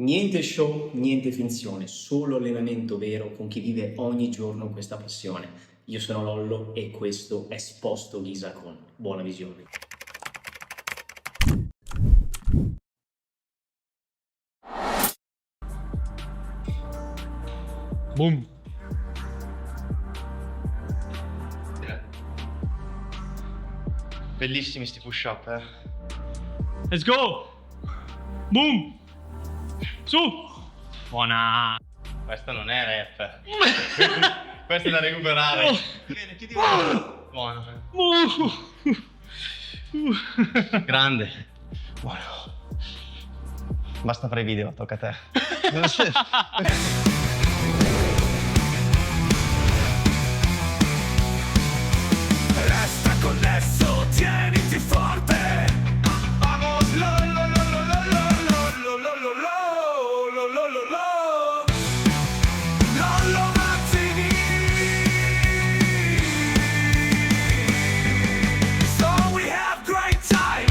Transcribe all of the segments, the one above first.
Niente show, niente finzione, solo allenamento vero con chi vive ogni giorno questa passione. Io sono Lollo e questo è Sposto Ghisa con. Buona visione. Boom. Bellissimi sti push up, eh. Let's go. Boom. Su. Buona. Questa non è rap. Questa è da recuperare. Bene, chiudi buono. Grande. Buono. Basta fare i video, tocca a te. Resta connesso, tieniti forte. Vamos, lo, lo, lo, lo, lo, lo, lo, lo, lo, lo, lo, lo, lo. Lollo Mazzini. So we have great time.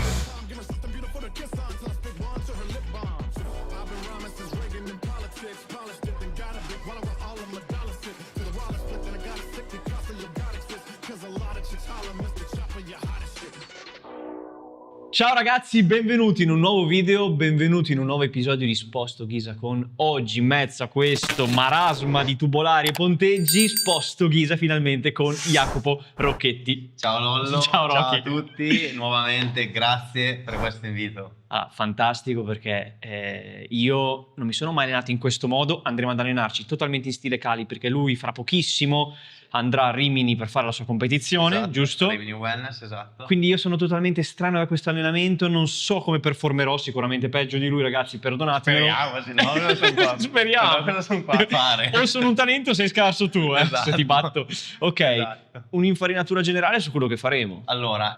Give her something beautiful to kiss on. Plus big one to her lip balm. I've been rhyming since Reagan in politics. Polished it and got a big one with all of my dollars sit. To the wallet split, then I got a sick because of your God exist. Cause a lot of chicks holler, Mr. Chopper, you're hot as shit. Ciao ragazzi, benvenuti in un nuovo video, benvenuti in un nuovo episodio di Sposto Ghisa con. Oggi in mezzo a questo marasma di tubolari e ponteggi, Sposto Ghisa finalmente con Jacopo Rocchetti. Ciao Lollo. Ciao, Rocky. A tutti, nuovamente grazie per questo invito. Fantastico perché io non mi sono mai allenato in questo modo, andremo ad allenarci totalmente in stile Cali perché lui fra pochissimo andrà a Rimini per fare la sua competizione, Esatto, giusto? Rimini Wellness, esatto. Quindi io sono totalmente strano da questo allenamento, non so come performerò, sicuramente peggio di lui ragazzi, perdonatemelo. Speriamo, se no cosa sono qua. Speriamo. Cosa sono qua a fare? O sono un talento o sei scarso tu, Esatto. se ti batto. Ok, Esatto. un'infarinatura generale su quello che faremo. Allora,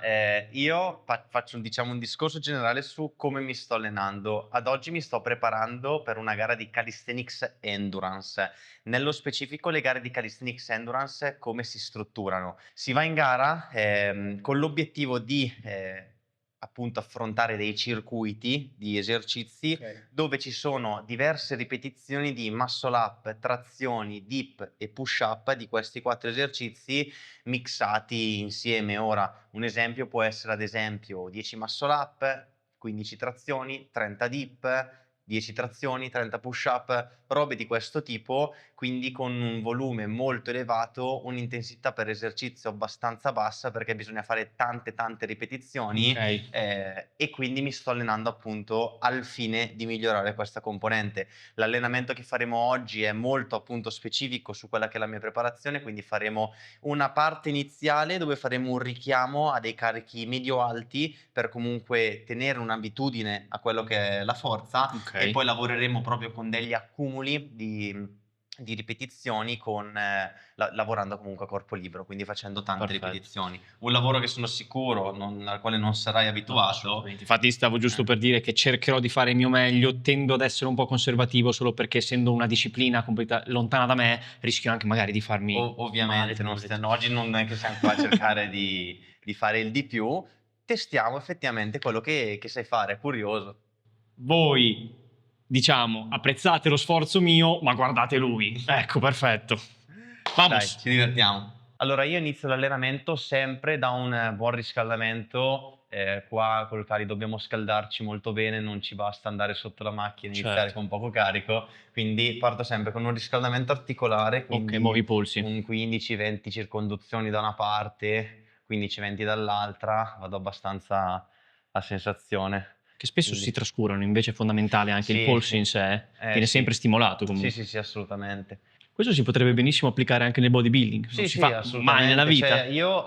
io faccio diciamo un discorso generale su come mi sto allenando. Ad oggi mi sto preparando per una gara di Calisthenics Endurance. Nello specifico le gare di Calisthenics Endurance come si strutturano? Si va in gara con l'obiettivo di appunto affrontare dei circuiti di esercizi dove ci sono diverse ripetizioni di muscle up, trazioni, dip e push up di questi 4 esercizi mixati insieme. Ora, un esempio può essere ad esempio 10 muscle up, 15 trazioni, 30 dip, 10 trazioni, 30 push up, robe di questo tipo, quindi con un volume molto elevato, un'intensità per esercizio abbastanza bassa perché bisogna fare tante ripetizioni. Ok. E quindi mi sto allenando appunto al fine di migliorare questa componente. L'allenamento che faremo oggi è molto appunto specifico su quella che è la mia preparazione, quindi faremo una parte iniziale dove faremo un richiamo a dei carichi medio-alti per comunque tenere un'abitudine a quello che è la forza, Ok. e poi lavoreremo proprio con degli accumuli di ripetizioni lavorando comunque a corpo libero, quindi facendo tante Perfetto. ripetizioni. Un lavoro che sono sicuro al quale non sarai abituato. Assolutamente. Infatti stavo giusto per dire che cercherò di fare il mio meglio, tendo ad essere un po' conservativo solo perché essendo una disciplina lontana da me rischio anche magari di farmi Ovviamente male. oggi non è che siamo qua a cercare di fare il di più, testiamo effettivamente quello che sai fare, è curioso. Voi, diciamo, apprezzate lo sforzo mio, ma guardate lui. Ecco, perfetto. Dai, Vamos. ci divertiamo. Allora io inizio l'allenamento sempre da un buon riscaldamento. Qua col Cali dobbiamo scaldarci molto bene, non ci basta andare sotto la macchina e iniziare Certo. con poco carico, quindi parto sempre con un riscaldamento articolare, quindi Ok, muovi i polsi. un 15-20 circonduzioni da una parte, 15-20 dall'altra, vado abbastanza a sensazione. Che spesso Quindi- si trascurano, invece è fondamentale anche il Sì, polso sì. in sé, viene Sì. sempre stimolato comunque. Sì, assolutamente. Questo si potrebbe benissimo applicare anche nel bodybuilding, non si fa mai nella vita. Cioè, io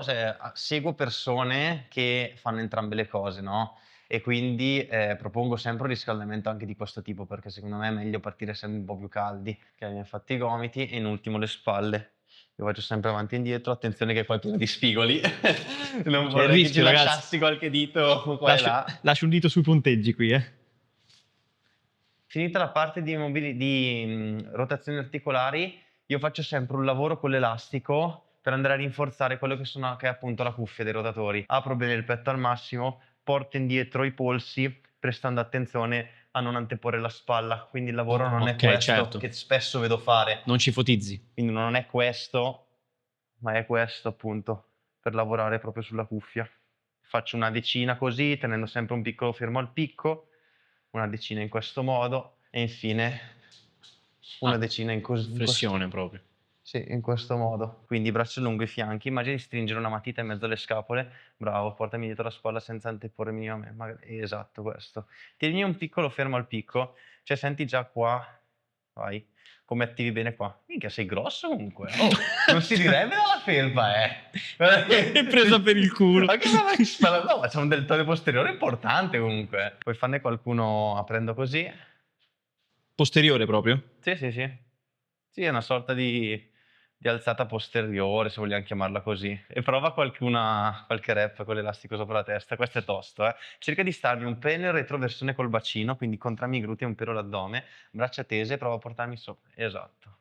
seguo persone che fanno entrambe le cose, no? E quindi propongo sempre un riscaldamento anche di questo tipo, perché secondo me è meglio partire sempre un po' più caldi. Ok, mi ha fatto i gomiti e in ultimo le spalle. Io faccio sempre avanti e indietro, attenzione che qua è pieno di spigoli. Non C'è vorrei il che rischio, ci ragazzi. lasciassi qualche dito qua e là. Lascio un dito sui ponteggi qui, Finita la parte di rotazioni articolari, io faccio sempre un lavoro con l'elastico per andare a rinforzare quello che è appunto la cuffia dei rotatori. Apro bene il petto al massimo, porto indietro i polsi, prestando attenzione a non anteporre la spalla, quindi il lavoro non è Ok, questo certo. che spesso vedo fare. Non ci fotizzi. Quindi non è questo, ma è questo appunto, per lavorare proprio sulla cuffia. Faccio una decina così, tenendo sempre un piccolo fermo al picco, una decina in questo modo e infine una decina in questo. Flessione proprio. Sì, in questo modo. Quindi braccia lungo i fianchi. Immagini di stringere una matita in mezzo alle scapole. Bravo, portami dietro la spalla senza anteporre minimamente. Esatto, questo. Tieni un piccolo fermo al picco. Cioè, senti già qua. Vai. Come attivi bene qua. Minchia, sei grosso comunque. Oh, non si direbbe alla felpa, È presa per il culo. Ma che bella no, ma c'è un deltoide posteriore importante comunque. Puoi farne qualcuno aprendo così. Posteriore proprio? Sì, sì, sì. Sì, è una sorta di alzata posteriore, se vogliamo chiamarla così. E prova qualche rep con l'elastico sopra la testa. Questo è tosto, eh. Cerca di starmi un pelo in retroversione col bacino, quindi contrami i glutei e un pelo l'addome, braccia tese, prova a portarmi sopra. Esatto.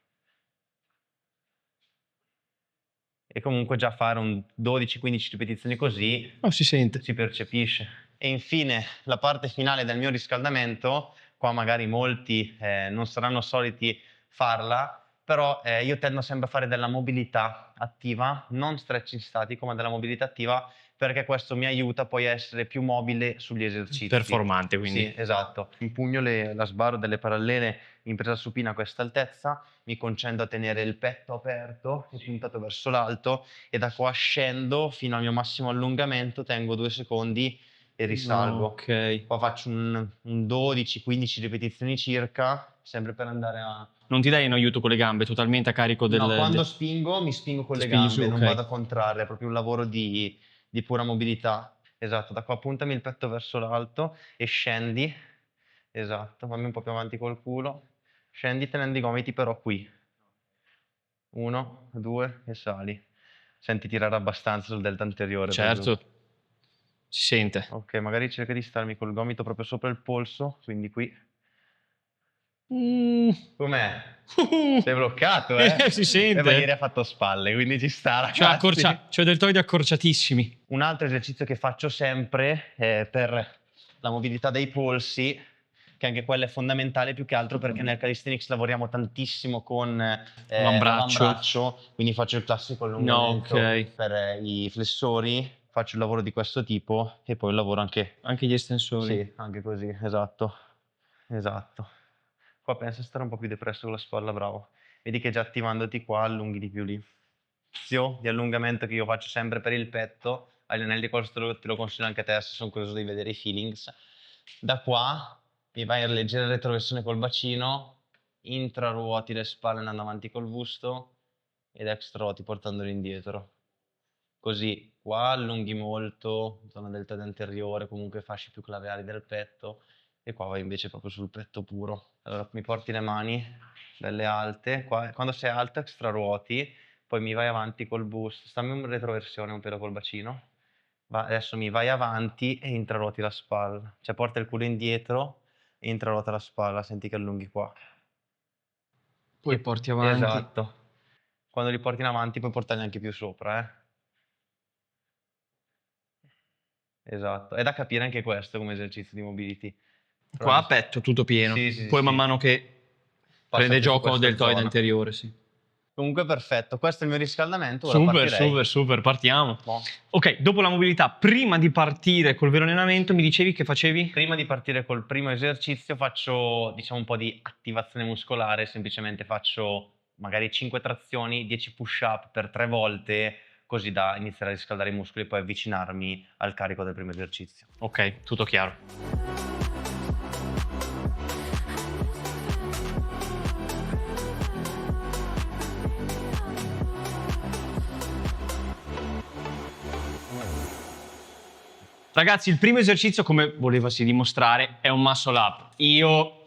E comunque già fare un 12-15 ripetizioni così Oh, si sente. si percepisce. E infine la parte finale del mio riscaldamento, qua magari molti non saranno soliti farla, però io tendo sempre a fare della mobilità attiva, non stretching statico, ma della mobilità attiva, perché questo mi aiuta poi a essere più mobile sugli esercizi. Performante, quindi. Sì, esatto. Impugno la sbarra delle parallele in presa supina a questa altezza, mi concentro a tenere il petto aperto e puntato verso l'alto e da qua scendo fino al mio massimo allungamento, tengo 2 secondi e risalgo. Ok. Poi faccio un 12-15 ripetizioni circa, sempre per andare a... Non ti dai un aiuto con le gambe, totalmente a carico del... No, quando spingo mi spingo con Ti le spingi gambe, su, non ok. vado a contrarre, è proprio un lavoro di pura mobilità. Esatto, da qua puntami il petto verso l'alto e scendi. Esatto, fammi un po' più avanti col culo. Scendi tenendo i gomiti però qui. 1, 2 e sali. Senti tirare abbastanza sul delta anteriore. per giù. Certo. Si sente. Ok, magari cerca di starmi col gomito proprio sopra il polso, quindi qui. Com'è? Sei bloccato, eh? Si sente. Ma ieri ha fatto spalle, quindi ci sta, Cioè, ragazzi. cioè deltoidi accorciatissimi. Un altro esercizio che faccio sempre per la mobilità dei polsi, che anche quello è fondamentale più che altro perché nel calisthenics lavoriamo tantissimo con l'avambraccio, quindi faccio il classico allungamento No, ok. per i flessori, faccio il lavoro di questo tipo e poi lavoro anche, Anche gli estensori. sì, anche così, esatto, esatto. Qua pensa a stare un po' più depresso con la spalla, bravo. Vedi che già attivandoti qua allunghi di più lì. Di allungamento che io faccio sempre per il petto, agli anelli questo te lo consiglio anche a te se sono curioso di vedere i feelings. Da qua mi vai a leggere retroversione col bacino, intraruoti le spalle andando avanti col busto ed extraruoti portandoli indietro. Così qua allunghi molto, zona deltoide anteriore, comunque fasci più claviali del petto e qua vai invece proprio sul petto puro. Allora mi porti le mani belle alte, qua, quando sei alto extraruoti, poi mi vai avanti col busto, stammi in retroversione un pelo col bacino, adesso mi vai avanti e intraruoti la spalla, cioè porta il culo indietro e intraruota la spalla, senti che allunghi qua. Poi porti avanti. Esatto. Quando li porti in avanti puoi portarli anche più sopra, Esatto. È da capire anche questo come esercizio di mobility. Qua a petto tutto pieno. Sì, sì, Poi sì. man mano che Passa prende più su gioco questa deltoide zona. anteriore, sì. Comunque perfetto, questo è il mio riscaldamento, ora Super, partirei. super, partiamo. Boh. Ok, dopo la mobilità, prima di partire col vero allenamento, mi dicevi che facevi? Prima di partire col primo esercizio faccio, diciamo, un po' di attivazione muscolare, semplicemente faccio magari 5 trazioni, 10 push-up per 3 volte, così da iniziare a riscaldare i muscoli e poi avvicinarmi al carico del primo esercizio. Ok, tutto chiaro. Ragazzi, il primo esercizio, come volevasi dimostrare, è un muscle up. Io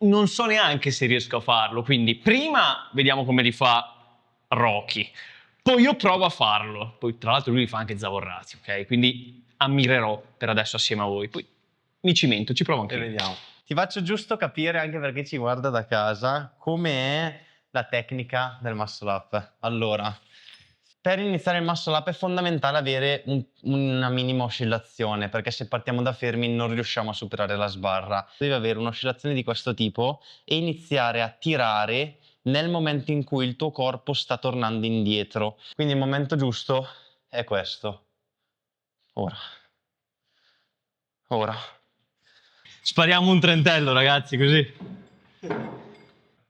non so neanche se riesco a farlo, quindi prima vediamo come li fa Rocky. Poi io provo a farlo. Poi tra l'altro lui li fa anche Zavorrati, ok? Quindi ammirerò per adesso assieme a voi. Poi mi cimento, ci provo anche E io. vediamo. Ti faccio giusto capire, anche perché ci guarda da casa, come è la tecnica del muscle up. Allora, Per iniziare il muscle up è fondamentale avere una minima oscillazione, perché se partiamo da fermi non riusciamo a superare la sbarra. Devi avere un'oscillazione di questo tipo e iniziare a tirare nel momento in cui il tuo corpo sta tornando indietro. Quindi il momento giusto è questo. Ora. Ora. Spariamo un trentello, ragazzi, così.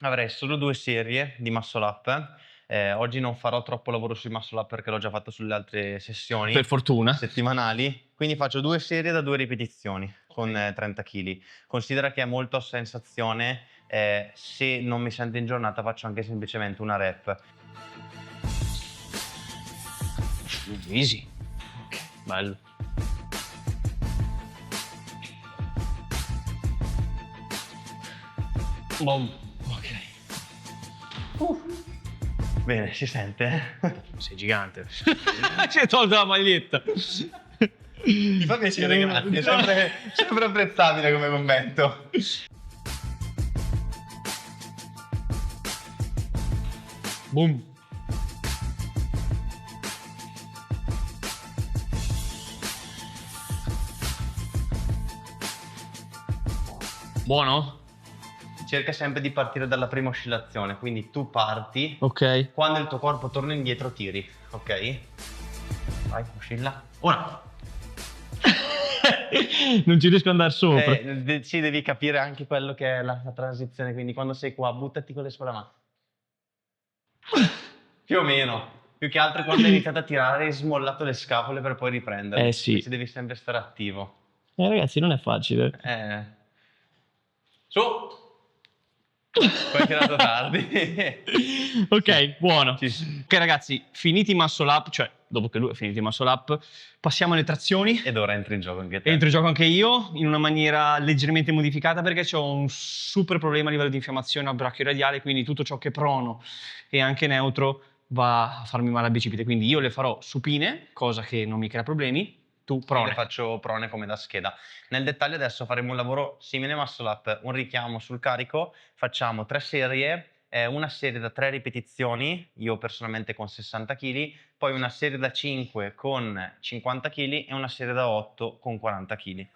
Avrei solo 2 serie di muscle up. Oggi non farò troppo lavoro sui muscle up perché l'ho già fatto sulle altre sessioni Per fortuna. settimanali. Quindi faccio 2 serie da 2 ripetizioni con 30 kg. Considera che è molto a sensazione. Se non mi sento in giornata faccio anche semplicemente una rep. Easy. Ok, bello. Boom. Ok. Bene, si sente? Sei gigante. Ci hai tolto la maglietta. Mi fa piacere, grazie. Sempre apprezzabile come commento. Boom. Buono? Cerca sempre di partire dalla prima oscillazione, quindi tu parti, Ok. quando il tuo corpo torna indietro tiri, ok? Vai, oscilla. Ora! Non ci riesco ad andare sopra. Sì, devi capire anche quello che è la transizione, quindi quando sei qua buttati con le spalle a mano. Più o meno. Più che altro quando hai iniziato a tirare hai smollato le scapole per poi riprendere. Sì. Invece devi sempre stare attivo. Ragazzi, non è facile. Su! Poi hai tirato tardi. Ok, buono. Sì. Ok, ragazzi, finiti i muscle up, cioè dopo che lui ha finito i muscle up, passiamo alle trazioni. Ed ora entri in gioco anche te. Entro in gioco anche io in una maniera leggermente modificata perché ho un super problema a livello di infiammazione al brachio radiale, quindi tutto ciò che è prono e anche neutro va a farmi male al bicipite. Quindi io le farò supine, cosa che non mi crea problemi. Tu Io prone. le faccio prone come da scheda. Nel dettaglio adesso faremo un lavoro simile muscle up, un richiamo sul carico, facciamo 3 serie, una serie da 3 ripetizioni, io personalmente con 60 kg, poi una serie da 5 con 50 kg e una serie da 8 con 40 kg.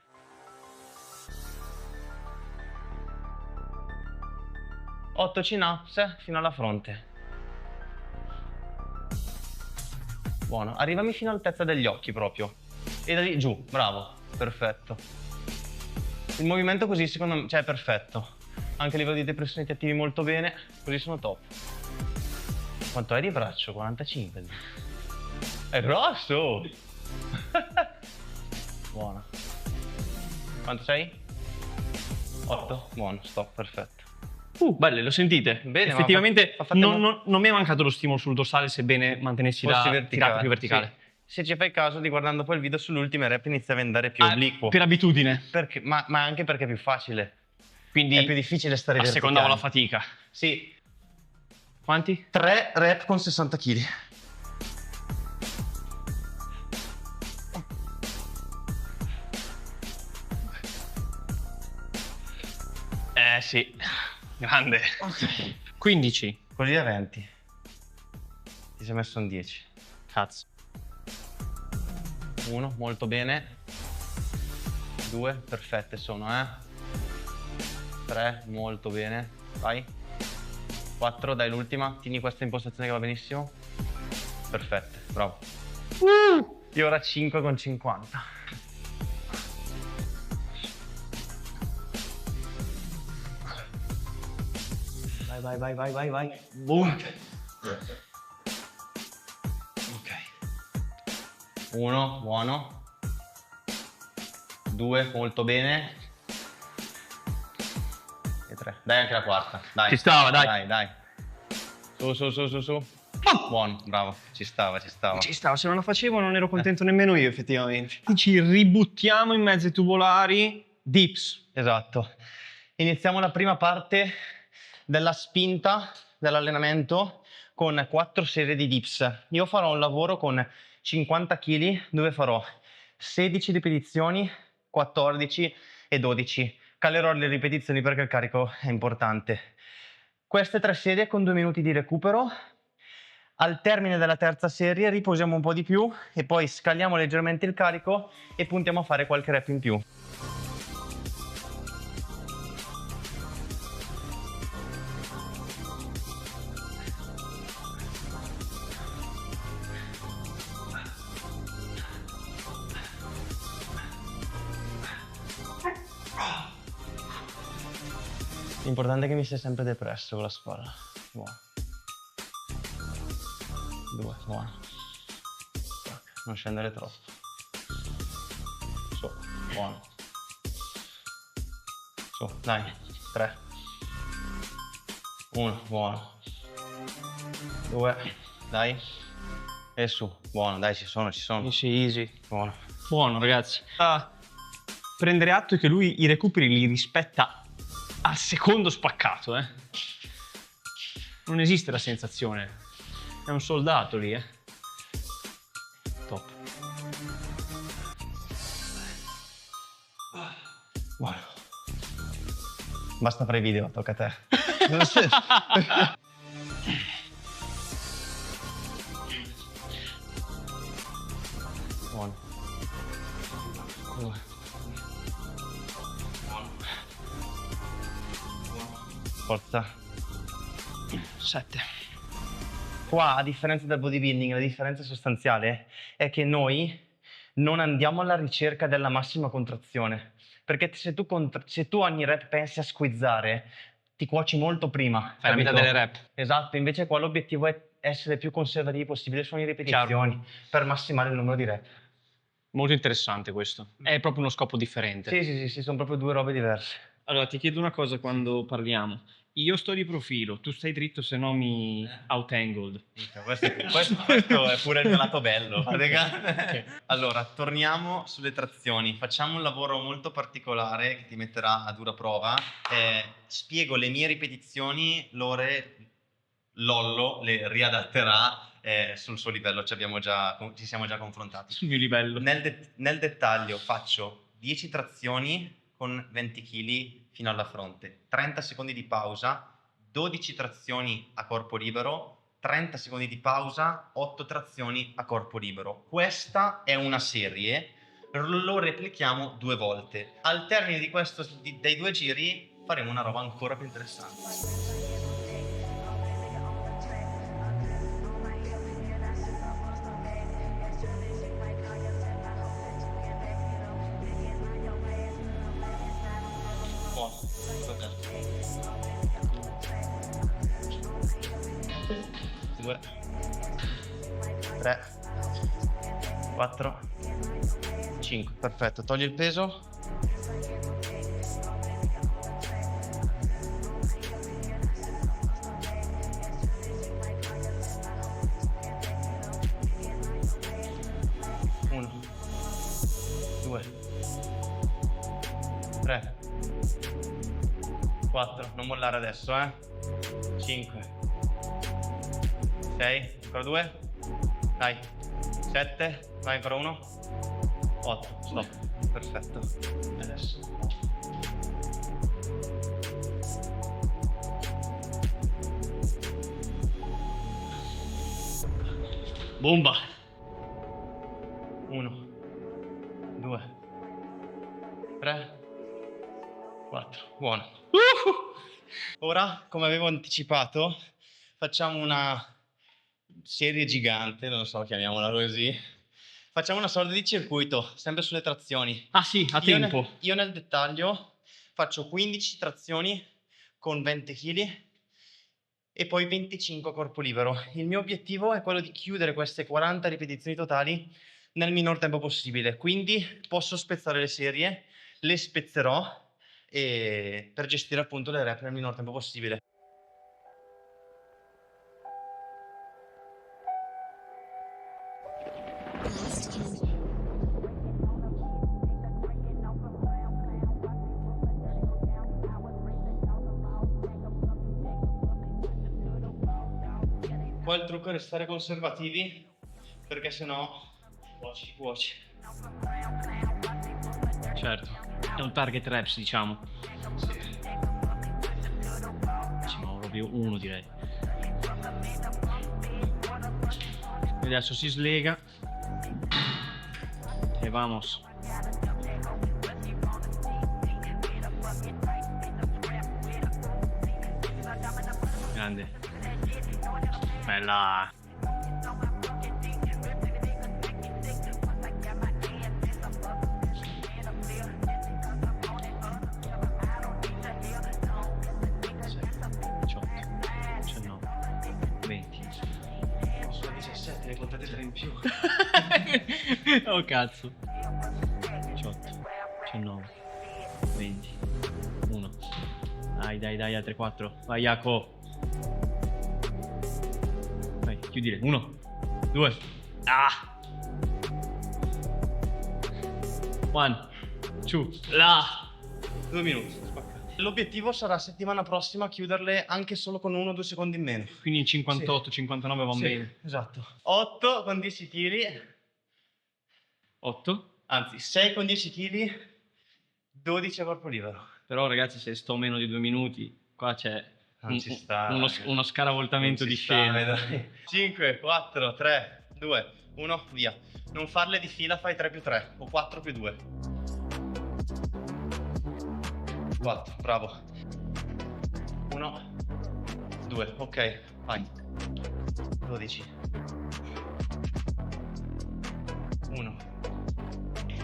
Otto chin-ups fino alla fronte. Buono, arrivami fino all'altezza degli occhi proprio. E da lì giù, bravo, perfetto. Il movimento così secondo me, cioè è perfetto. Anche a livello di depressioni ti attivi molto bene, così sono top. Quanto hai di braccio? 45. È grosso! Buono. Quanto sei? 8? Buono, stop, perfetto. Belle, lo sentite? Bene, ma effettivamente fate non mi è mancato lo stimolo sul dorsale sebbene mantenessi Fossi la tirata più verticale. Sì. Se ci fai caso, riguardando poi il video sulle ultime rep inizia a andare più obliquo. Per abitudine. Perché, ma anche perché è più facile. Quindi È più difficile stare verticali. assecondavo la fatica. Sì. Quanti? 3 rep con 60 kg. Sì. Grande. 15. Così a 20. Ti sei messo un 10. Cazzo. 1, molto bene. 2, perfette sono, 3, molto bene. Vai. 4, dai l'ultima. Tieni questa impostazione che va benissimo. Perfette, bravo. E ora 5 con 50. Vai. Boom. Ok. 1, buono. 2, molto bene. E 3. Dai anche la quarta. Dai. Ci stava, dai. Dai. Su. Buono, bravo. Ci stava. Ci stava, se non la facevo non ero contento nemmeno io effettivamente. Ci ributtiamo in mezzo ai tubolari. Dips. Esatto. Iniziamo la prima parte della spinta dell'allenamento con 4 serie di dips. Io farò un lavoro con 50 kg dove farò 16 ripetizioni, 14 e 12. Calerò le ripetizioni perché il carico è importante. Queste 3 serie con 2 minuti di recupero. Al termine della terza serie riposiamo un po' di più e poi scaliamo leggermente il carico e puntiamo a fare qualche rep in più. L'importante è che mi stia sempre depresso con la spalla. Buono. 2, buono. Non scendere troppo. Su, buono. Su, dai. 3. 1, buono. 2, dai. E su, buono, dai, ci sono. Easy, easy. Buono. Buono, ragazzi. Prendere atto che lui i recuperi li rispetta al secondo spaccato, eh. Non esiste la sensazione. È un soldato lì, eh. Top. Buono. Basta fare i video, tocca a te. Buono. 2. Forza. 7. Qua, a differenza del bodybuilding, la differenza sostanziale è che noi non andiamo alla ricerca della massima contrazione. Perché se tu ogni rep pensi a squizzare, ti cuoci molto prima. Fai la metà capito? delle rep. Esatto, invece qua l'obiettivo è essere più conservativi possibile su ogni ripetizioni per massimare il numero di rep. Molto interessante questo. È proprio uno scopo differente. Sì, sono proprio due robe diverse. Allora, ti chiedo una cosa quando parliamo. Io sto di profilo, tu stai dritto, se no mi out-angled. Questo è pure il mio lato bello. Allora, torniamo sulle trazioni. Facciamo un lavoro molto particolare che ti metterà a dura prova. Spiego le mie ripetizioni, Lollo le riadatterà sul suo livello. Ci siamo già confrontati. Sul mio livello. Nel dettaglio faccio 10 trazioni con 20 kg fino alla fronte, 30 secondi di pausa, 12 trazioni a corpo libero, 30 secondi di pausa, 8 trazioni a corpo libero. Questa è una serie, lo replichiamo 2 volte. Al termine dei 2 giri faremo una roba ancora più interessante. Due, 3, 4, 5. Perfetto, togli il peso. Uno, 2, 3, 4. Non mollare adesso, 5. 6, ancora 2, dai, 7, vai ancora 1, 8, stop, perfetto. Adesso. Bomba! 1, 2, 3, 4, buono. Ora, come avevo anticipato, facciamo una serie gigante, non so, chiamiamola così. Facciamo una sorta di circuito, sempre sulle trazioni. Ah sì, a tempo. Io nel dettaglio faccio 15 trazioni con 20 kg e poi 25 a corpo libero. Il mio obiettivo è quello di chiudere queste 40 ripetizioni totali nel minor tempo possibile. Quindi posso spezzare le serie, le spezzerò per gestire appunto le rep nel minor tempo possibile. Poi il trucco è restare conservativi, perché sennò cuoci. Certo, è un target reps, diciamo. Sì. Ci muovo proprio uno, direi. Adesso si slega. E vamos. Grande. Bella. Sono 17, ne contate 3 in più. Oh cazzo. 18, 19, 20, 1. Dai, altre 4. Vai Jaco. Vai, chiudile. 1, 2. Ah. 1, 2. Là. 2 minuti. Spacca. L'obiettivo sarà settimana prossima chiuderle anche solo con 1 o 2 secondi in meno. Quindi in 58, 59 va Sì, bene. esatto. 8 con 10 kg, 8. anzi 6 con 10 kg, 12 a corpo libero. Però ragazzi, se sto meno di 2 minuti, qua c'è Non ci sta. uno scaravoltamento Non di ci sta, scena. dai. 5, 4, 3, 2, 1, via. Non farle di fila, fai 3 più 3 o 4 più 2. 4, bravo. 1, 2, ok, vai. 12. 1,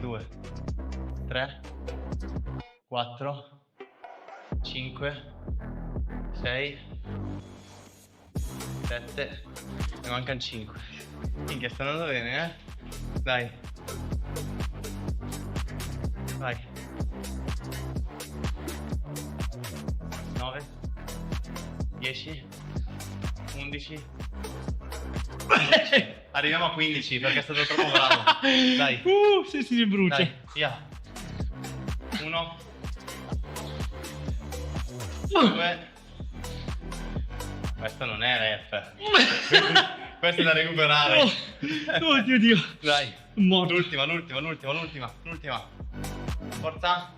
2, 3, 4, 5, 6, 7, ne mancano 5. Minchia, sta andando bene, eh? Dai. Vai. 9, 10, 11. Arriviamo a 15 perché è stato troppo bravo. Dai. Se si brucia. Dai, via. 1, 2. Questo non è ref. Questo è da recuperare. Oddio Dio. Dai. Morto. L'ultima. Forza.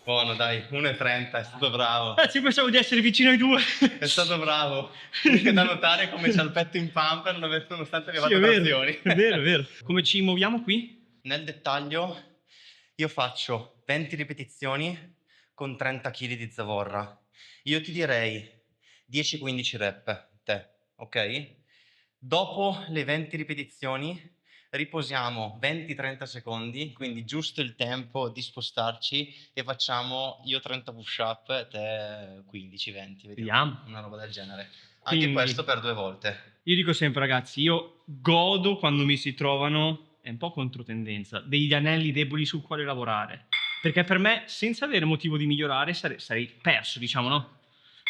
Buono, dai. 1,30, è stato bravo. Ci pensavo di essere vicino ai 2. È stato bravo. Comunque da notare come c'ha il petto in pampa nonostante abbia Sì, fatto è trazioni. vero, è vero. Come ci muoviamo qui? Nel dettaglio, io faccio 20 ripetizioni con 30 kg di zavorra. Io ti direi 10-15 rep, te, ok? Dopo le 20 ripetizioni riposiamo 20-30 secondi, quindi giusto il tempo di spostarci e facciamo io 30 push up, te 15-20, Vediamo. una roba del genere. Anche Quindi- questo per 2 volte. Io dico sempre ragazzi, io godo quando mi si trovano, è un po' controtendenza, degli anelli deboli sul quale lavorare. Perché per me, senza avere motivo di migliorare, sarei perso, diciamo, no?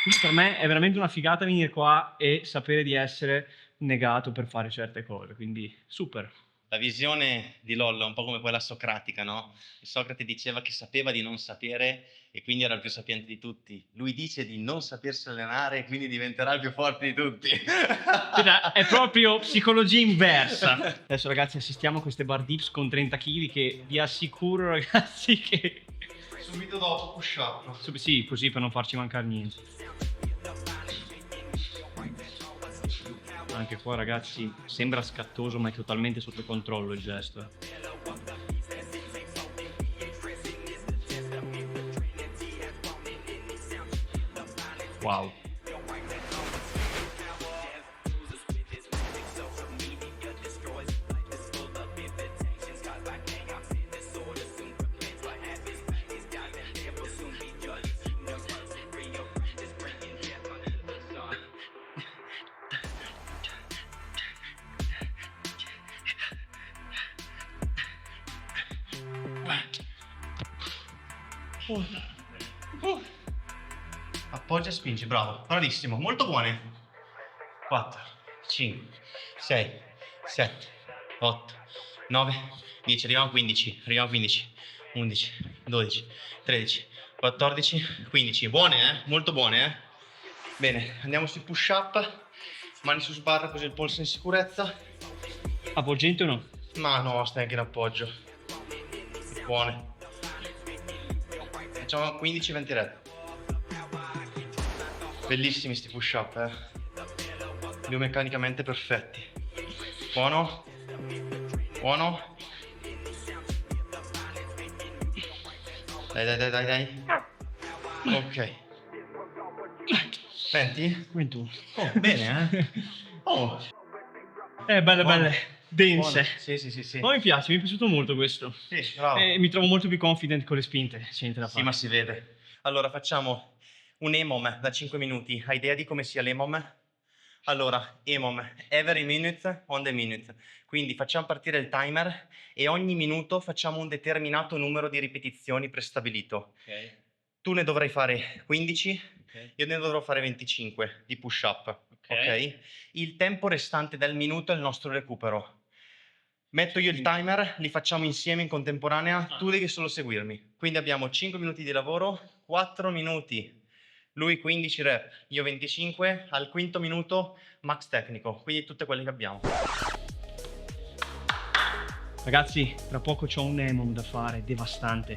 Quindi per me è veramente una figata venire qua e sapere di essere negato per fare certe cose, quindi super. La visione di Lollo è un po' come quella socratica, no? Socrate diceva che sapeva di non sapere e quindi era il più sapiente di tutti. Lui dice di non sapersi allenare e quindi diventerà il più forte di tutti. Cioè, è proprio psicologia inversa. Adesso ragazzi assistiamo a queste bar dips con 30 kg che vi assicuro ragazzi che... Subito dopo push up. Sì, così per non farci mancare niente. Anche qua ragazzi sembra scattoso ma è totalmente sotto controllo il gesto. Wow. Appoggia e spingi, bravo, bravissimo, molto buone. 4, 5, 6, 7, 8, 9, 10, arriviamo a 15, 11, 12, 13, 14, 15, buone molto buone Bene, andiamo sui push up, mani su sbarra così il polso in sicurezza. Avvolgente o no? Ma no, stai anche in appoggio. Buone. Facciamo 15-20 rep. Bellissimi sti push up, biomeccanicamente perfetti. Buono, buono. Dai. Ok. 20? 21. Oh, bene, eh? Oh, Belle, buono. belle, dense. Buono. Sì. Oh, mi piace, mi è piaciuto molto questo. Sì, bravo. Mi trovo molto più confident con le spinte, c'è niente da Sì, fare. ma si vede. Allora, facciamo un EMOM da 5 minuti. Hai idea di come sia l'EMOM? Allora, EMOM, every minute on the minute. Quindi facciamo partire il timer e ogni minuto facciamo un determinato numero di ripetizioni prestabilito. Ok. Tu ne dovrai fare 15, io ne dovrò fare 25 di push-up. Ok? Il tempo restante del minuto è il nostro recupero. Metto io il timer, li facciamo insieme in contemporanea, tu devi solo seguirmi. Quindi abbiamo 5 minuti di lavoro, 4 minuti. Lui 15 rep, io 25, al quinto minuto max tecnico, quindi tutte quelle che abbiamo. Ragazzi, tra poco c'ho un EMOM da fare, devastante.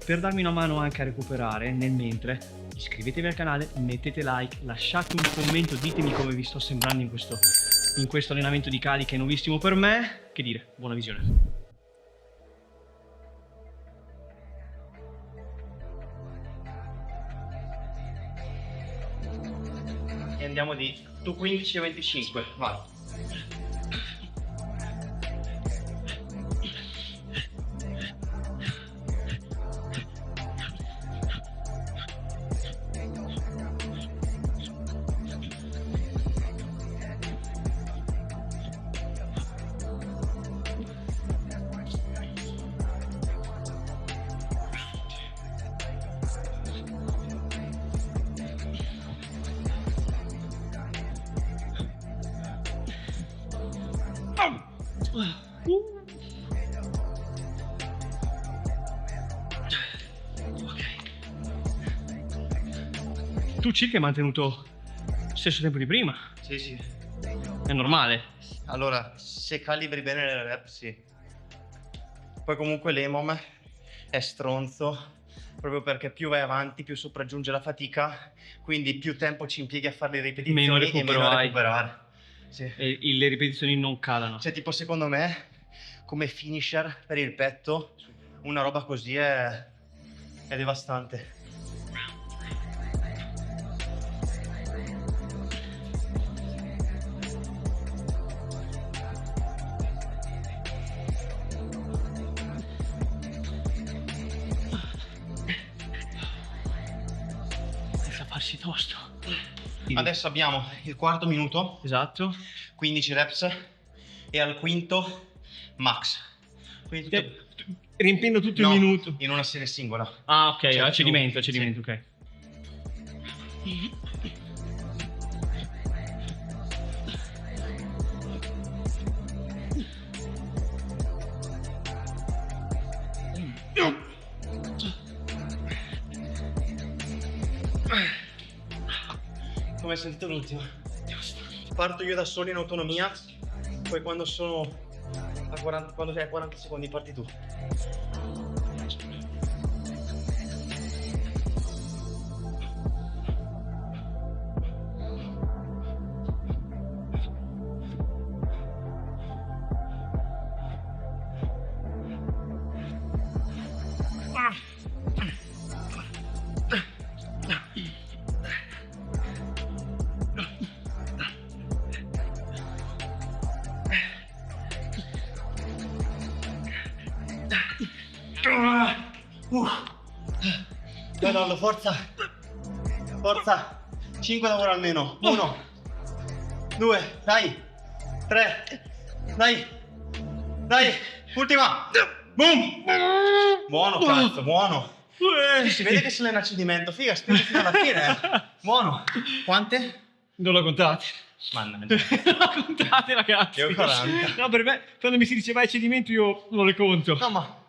Per darmi una mano anche a recuperare nel mentre, iscrivetevi al canale, mettete like, lasciate un commento, ditemi come vi sto sembrando in questo allenamento di cali che è nuovissimo per me. Che dire, buona visione. E andiamo di tu 15 e 25, vai. Tu circa hai mantenuto lo stesso tempo di prima, Sì. è normale. Allora, se calibri bene le rep, sì. Poi comunque l'EMOM è stronzo, proprio perché più vai avanti, più sopraggiunge la fatica, quindi più tempo ci impieghi a fare le ripetizioni Meno e recupero meno a hai. recuperare. Sì. E le ripetizioni non calano. Cioè, tipo, secondo me, come finisher per il petto, una roba così è devastante. Senza farsi tosto. Adesso abbiamo il quarto minuto, Esatto. 15 reps, e al quinto max. Quindi Riempiendo tutto no, il minuto. in una serie singola. Ah, ok, Cioè, a cedimento, sì. ok. Come hai sentito l'ultimo? Parto io da solo in autonomia, poi quando sono a 40, quando sei a 40 secondi parti tu. Dai Lollo, forza! Forza! 5 lavoro almeno. 1, 2, dai! 3, dai! Dai! Ultima! Boom! Buono, cazzo, buono! Si vede che sei in accedimento, figa, spingi fino alla fine. Buono! Quante? Non l'ho contate. Mannaggia. Non l'ho contate, ragazzi. Io 40. No, per me, quando mi si dice vai a cedimento, io non le conto. No, ma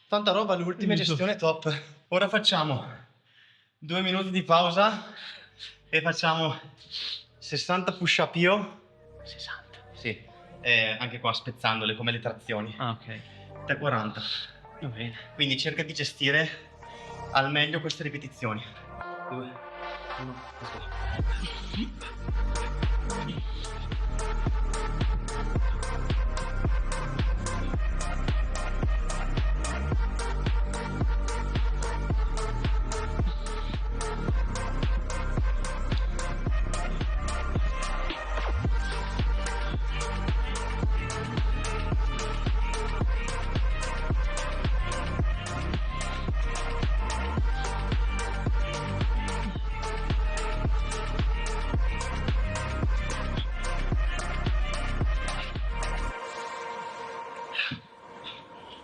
tanta roba, l'ultima Giusto. gestione top. Ora facciamo 2 minuti di pausa e facciamo 60 push up io. 60. Sì, anche qua spezzandole come le trazioni. Ah, ok. Te 40. Va bene. Quindi cerca di gestire al meglio queste ripetizioni. 2, 1, let's go.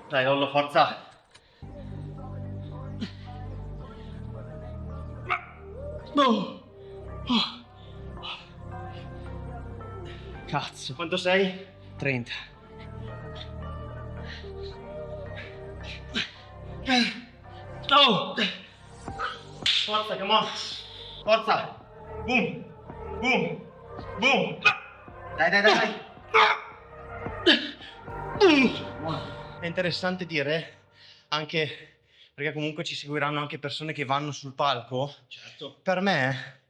Dai, Lollo, forza. Cazzo. Quanto sei? 30. Oh! Forza, come on. Forza. Boom. Boom. Boom. Dai, dai, dai, dai. È interessante dire, anche perché comunque ci seguiranno anche persone che vanno sul palco. Certo. Per me,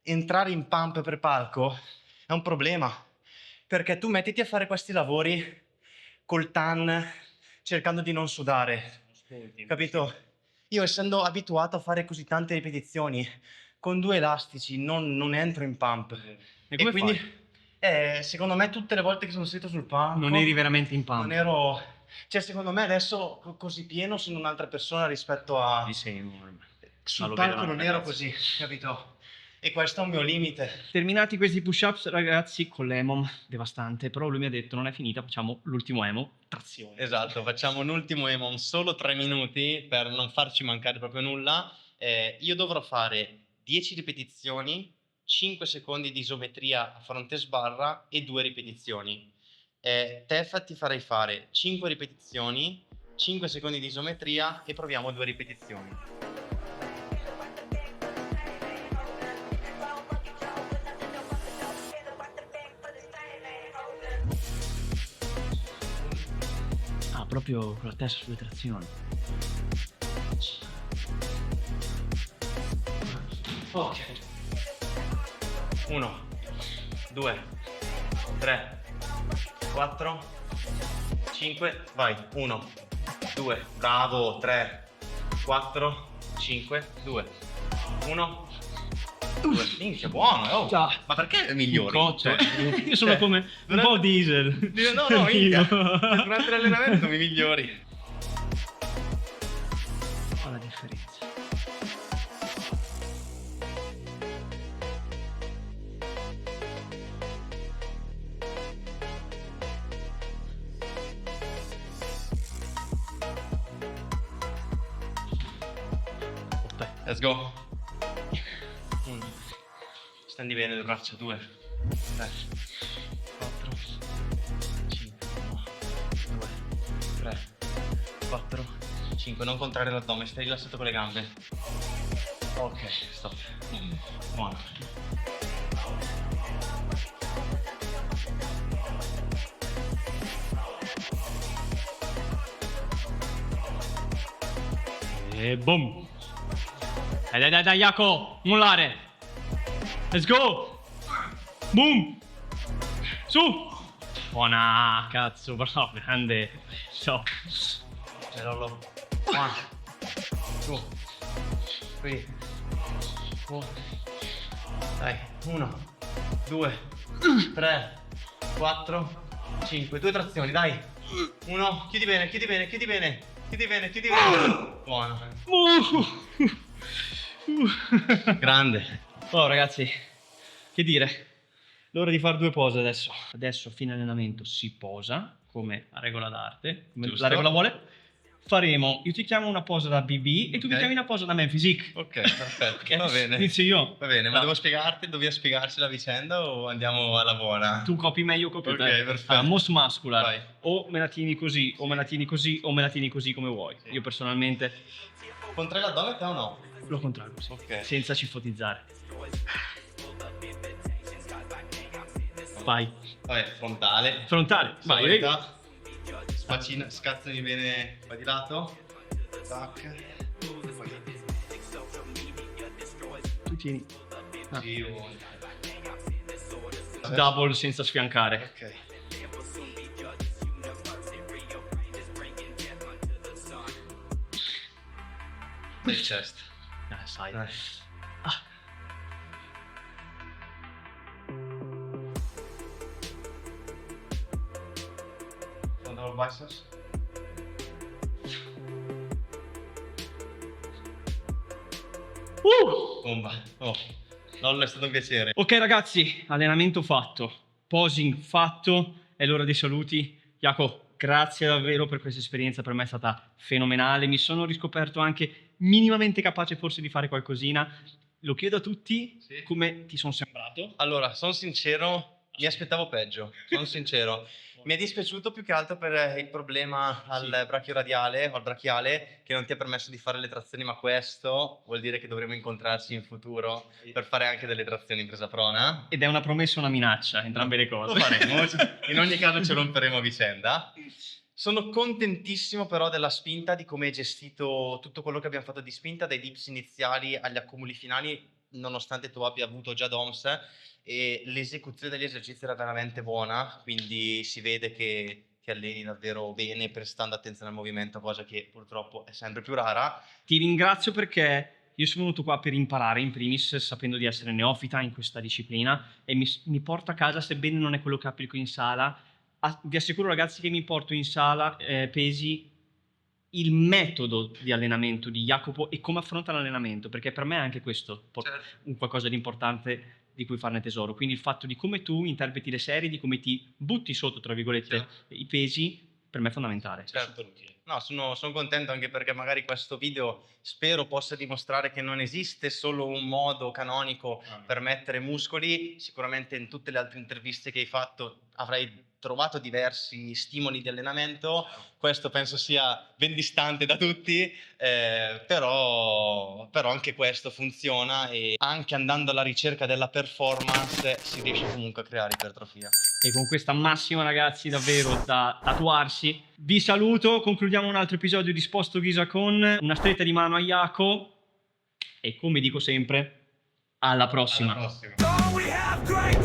entrare in pump per palco è un problema. Perché tu mettiti a fare questi lavori col tan, cercando di non sudare. Capito? Io, essendo abituato a fare così tante ripetizioni, con 2 elastici non entro in pump. E come quindi, secondo me, tutte le volte che sono salito sul palco, Non eri veramente in pump. non ero. Cioè, secondo me adesso così pieno sono un'altra persona rispetto a. Sì, sei enorme. Sul lo palco vedo, non ero ragazzi. così, capito? E questo è un mio limite. Terminati questi push-ups, ragazzi, con l'emo, devastante. Però lui mi ha detto, non è finita, facciamo l'ultimo emo, trazione. Esatto, facciamo un ultimo EMOM, solo 3 minuti per non farci mancare proprio nulla. Io dovrò fare 10 ripetizioni, 5 secondi di isometria a fronte sbarra e 2 ripetizioni. Te ti farei fare 5 ripetizioni, 5 secondi di isometria e proviamo 2 ripetizioni. Ah, proprio con la testa sulle trazioni. Ok. 1, 2, 3, 4, 5, vai. 1, 2, bravo, 3, 4, 5, 2, 1, 2. Minchia, buono, oh. Già. Ma perché migliori? Coccio. Cioè, Io sono cioè, come un po' diesel. No, minchia. Io. Durante l'allenamento mi migliori. Fa la differenza. Let's go. 1. Stendi bene le braccia. 2, 3, 4, 5, 2, 3, 4, 5. Non contrarre l'addome, stai rilassato con le gambe. Ok, stop. Buono. E boom. Dai, Jaco, mollare. Let's go. Boom. Su. Buona, cazzo, bravo, grande. So. Lollo. 1, 2, 3, 4. Dai, 1, 2, 3, 4, 5. 2 trazioni, dai. 1, chiudi bene, chiudi bene, chiudi bene. Chiudi bene, chiudi bene. Buono. Grande. Oh, ragazzi, che dire? L'ora di fare 2 pose adesso. Adesso, fine allenamento, si posa, come a regola d'arte, come Giusto. la regola vuole. Faremo, io ti chiamo una posa da BB e tu mi Ok. chiami una posa da Man Physique. Ok, perfetto. Ok? Va bene. Inizio io. Va bene, ma No. devo spiegarti, dobbiamo spiegarci la vicenda o andiamo alla buona? Tu copi meglio, io copio Ok, te. perfetto. Allora, most muscular. Vai. O me la tieni così, o me la tieni così, o me la tieni così come vuoi. Sì. Io personalmente Contrai l'addome te o no? lo contrario così. Ok. Senza cifotizzare. Vai. Vabbè, frontale. Frontale. Vai. Solita. Spacina, scazzami bene qua di lato. Tac. Tu tieni. Ah. Giro. double senza sfiancare. Ok. Del chest. Sai. Double biceps. Bomba. Oh, Lollo, è stato un piacere. Ok ragazzi, allenamento fatto, posing fatto, è l'ora dei saluti. Jaco, grazie davvero per questa esperienza, per me è stata fenomenale, mi sono riscoperto anche minimamente capace forse di fare qualcosina. Lo chiedo a tutti, Sì. come ti sono sembrato? Allora, sono sincero, mi aspettavo peggio, sono sincero. Mi è dispiaciuto più che altro per il problema al brachio radiale o al brachiale che non ti ha permesso di fare le trazioni, ma questo vuol dire che dovremo incontrarci in futuro per fare anche delle trazioni in presa prona. Ed è una promessa o una minaccia, entrambe le Lo cose. faremo, in ogni caso ci romperemo a vicenda. Sono contentissimo però della spinta, di come hai gestito tutto quello che abbiamo fatto di spinta, dai dips iniziali agli accumuli finali, nonostante tu abbia avuto già DOMS, e l'esecuzione degli esercizi era veramente buona, quindi si vede che ti alleni davvero bene prestando attenzione al movimento, cosa che purtroppo è sempre più rara. Ti ringrazio perché io sono venuto qua per imparare in primis, sapendo di essere neofita in questa disciplina, e mi porto a casa, sebbene non è quello che applico in sala. Vi assicuro ragazzi che mi porto in sala pesi il metodo di allenamento di Jacopo e come affronta l'allenamento, perché per me è anche questo un qualcosa di importante di cui farne tesoro. Quindi il fatto di come tu interpreti le serie, di come ti butti sotto, tra virgolette, i pesi, per me è fondamentale. Certo. No, sono contento anche perché magari questo video spero possa dimostrare che non esiste solo un modo canonico per mettere muscoli. Sicuramente in tutte le altre interviste che hai fatto avrai trovato diversi stimoli di allenamento. Questo penso sia ben distante da tutti, però anche questo funziona, e anche andando alla ricerca della performance si riesce comunque a creare ipertrofia. E con questa massima ragazzi davvero da tatuarsi vi saluto, concludiamo un altro episodio di Sposto Ghisa con una stretta di mano a Jaco e come dico sempre alla prossima. Alla prossima. So we have great